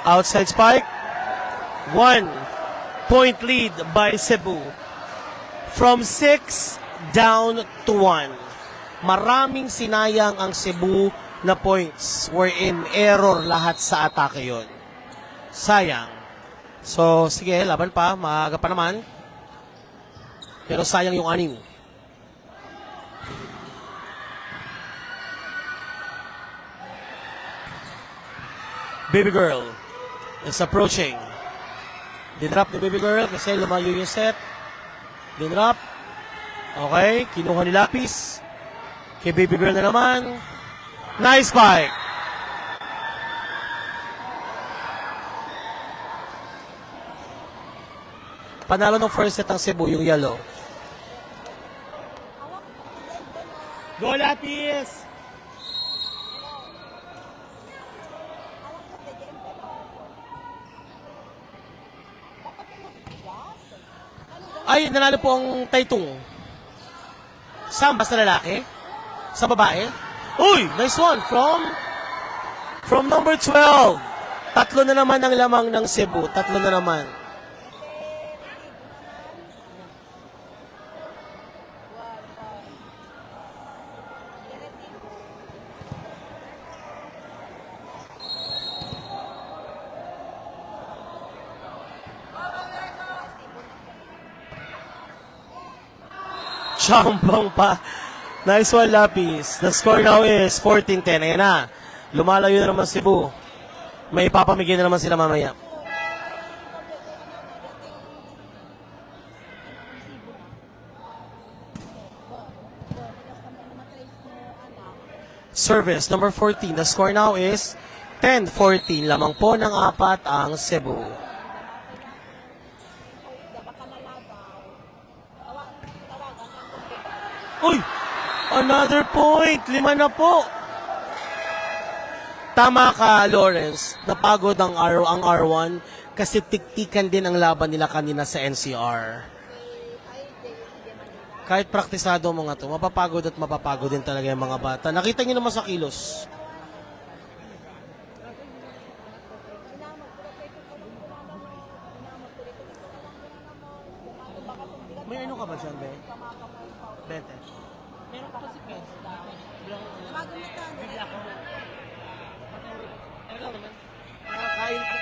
Outside spike. 1-point lead by Cebu. From 6 down to 1. Maraming sinayang ang Cebu na points. Wherein error lahat sa atake yon. Sayang. So, sige, laban pa. Maaga pa naman. Pero sayang yung 6. Baby girl is approaching. Dinrap ni baby girl kasi lumayo yung set. Dinrap. Okay, kinuha ni Lapis. Kay baby girl na naman. Nice spike. Panalo ng first set ang Cebu, yung yellow. Go Lapis! Ay, nanalo po ang Taitung. Saan? Basta lalaki? Sa babae? Uy! Nice one! From number 12. Tatlo na naman ang lamang ng Cebu. Tatlo na naman. Chambang pa. Nice one, Lapis. The score now is 14-10. Ayan na. Lumalayo na naman Cebu. May ipapamigay na naman sila mamaya. Service number 14. The score now is 10-14. Lamang po ng 4 ang Cebu. Uy! Another point! 5 na po! Tama ka, Lawrence. Napagod ang R1 kasi tiktikan din ang laban nila kanina sa NCR. Kahit praktisado mga to, mapapagod at mapapagod din talaga yung mga bata. Nakita niyo naman sa kilos. May ano ka ba dyan, Be? Bete. Meron pa kasi pens. Bigla ko. Ano lang naman? Kain ko.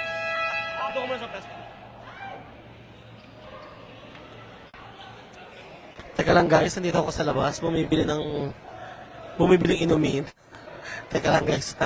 Ako ko muna sa pens. Teka lang guys, nandito ako sa labas. Bumibiling inumin. Teka lang guys.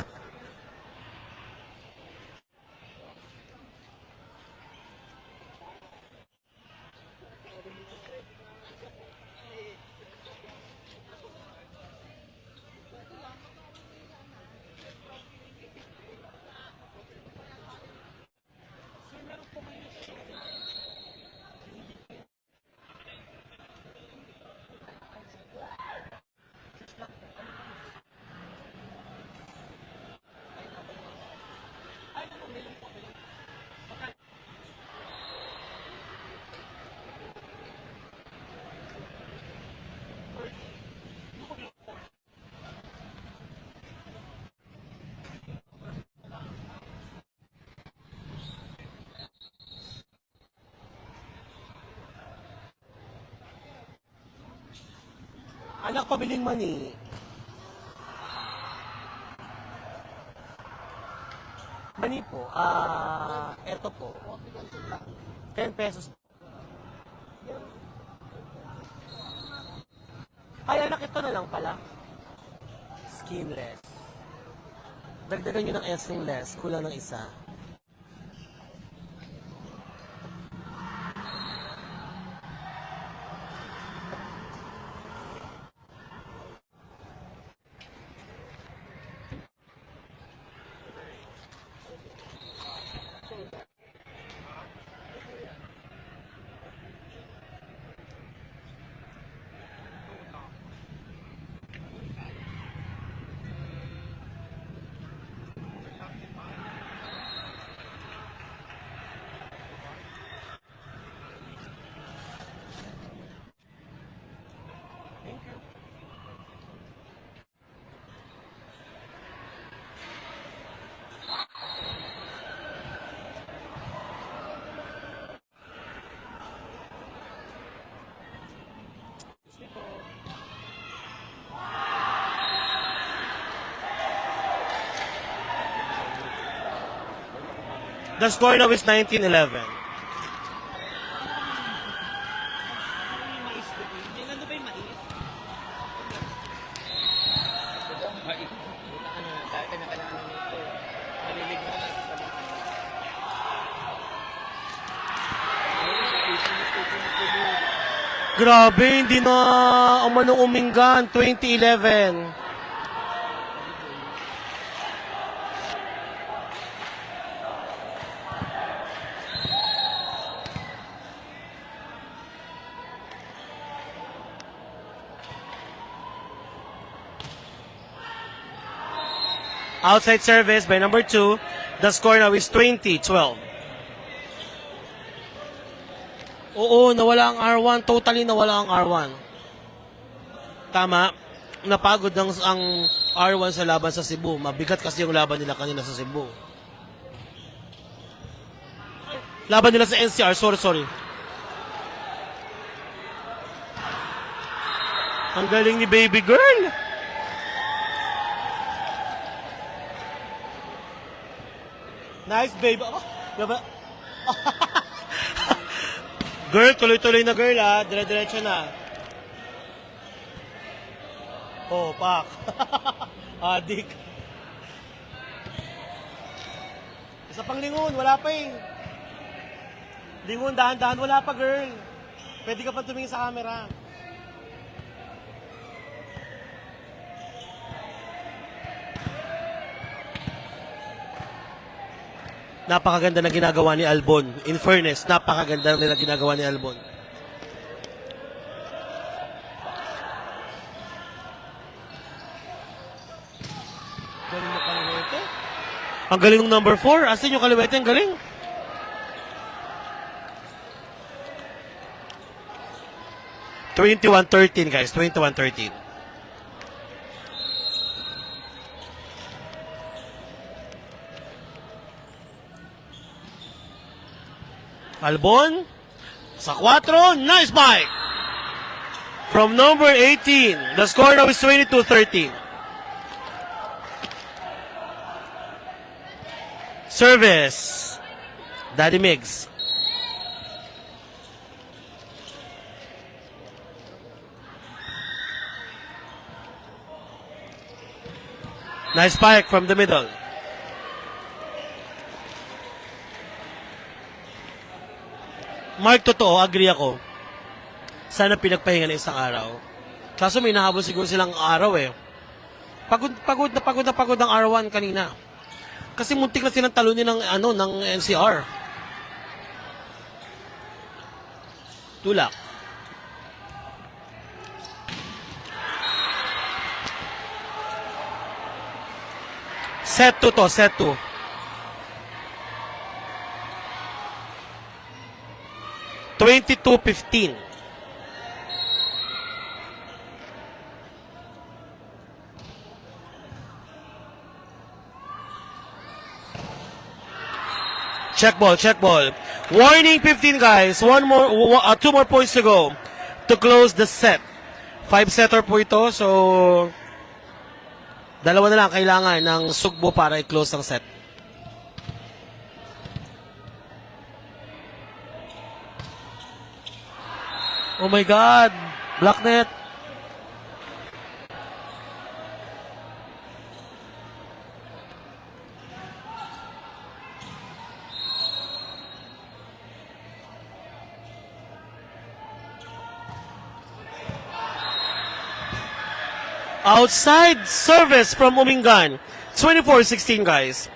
Anak, pabiling mani. Mani po, eto po. 10 pesos. Ay, anak, ito na lang pala. Skinless. Dagdagan nyo ng skinless. Kulang ng isa. The score now is 19-11. Grabe, hindi na umanong uminggan. 2011. Outside service by number 2. The score now is 20-12. Oo, nawala ang R1. Totally nawala ang R1. Tama. Napagod ang R1 sa laban sa Cebu. Mabigat kasi yung laban nila kanina sa Cebu. Laban nila sa NCR. Sorry. Ang galing ni baby girl. Nice, baby. Oh, diba? Girl, tuloy-tuloy na girl, ha? Dire-diretso na. Oh, pak. Adik. Isa pang lingon, wala pa eh. Lingon, dahan-dahan, wala pa, girl. Pwede ka pa tumingin sa camera. Napakaganda na ginagawa ni Albon. In fairness, napakaganda na ginagawa ni Albon. Galing na Kaliwete. Ang galing ng number 4. Asan yung Kaliwete? Ang galing. (21-13) guys. 21-13. Albon, sa 4, nice bike! From number 18, the score now is 22-13. Service, Daddy Migs. Nice spike from the middle. Mark, totoo, agree ako. Sana pinagpahinga na isang araw. Kaso may nahabol siguro silang araw eh. Pagod ang R1 kanina. Kasi muntik na silang talunin ng NCR. Tulak. Set 2 to, set 2. (22-15). Check ball. Warning 15 guys. 2 more points to go to close the set. 5-setter po ito. So, dalawa na lang kailangan ng Sugbo para i-close ang set. Oh my God! Black net! Outside service from Umingan. 24-16 guys.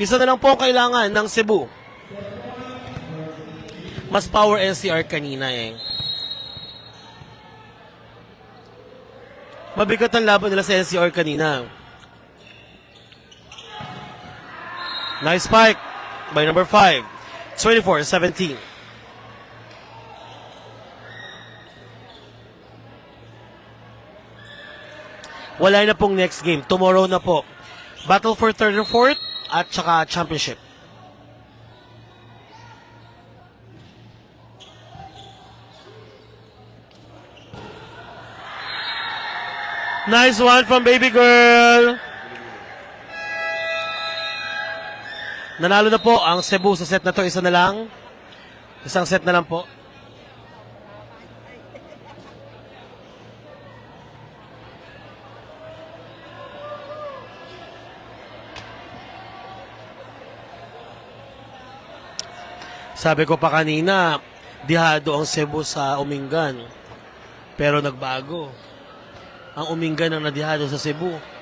Isa na lang po ang kailangan ng Cebu. Mas power NCR kanina eh. Mabigat ang laban nila sa NCR kanina. Nice spike by number 5. 24-17. Wala na pong next game. Tomorrow na po. Battle for third and fourth at saka championship. Nice one from baby girl. Nanalo na po ang Cebu sa set na to. Isa na lang. Isang set na lang po. Sabi ko pa kanina, dihado ang Cebu sa Umingan. Pero nagbago. Ang Umingan ang nadihado sa Cebu.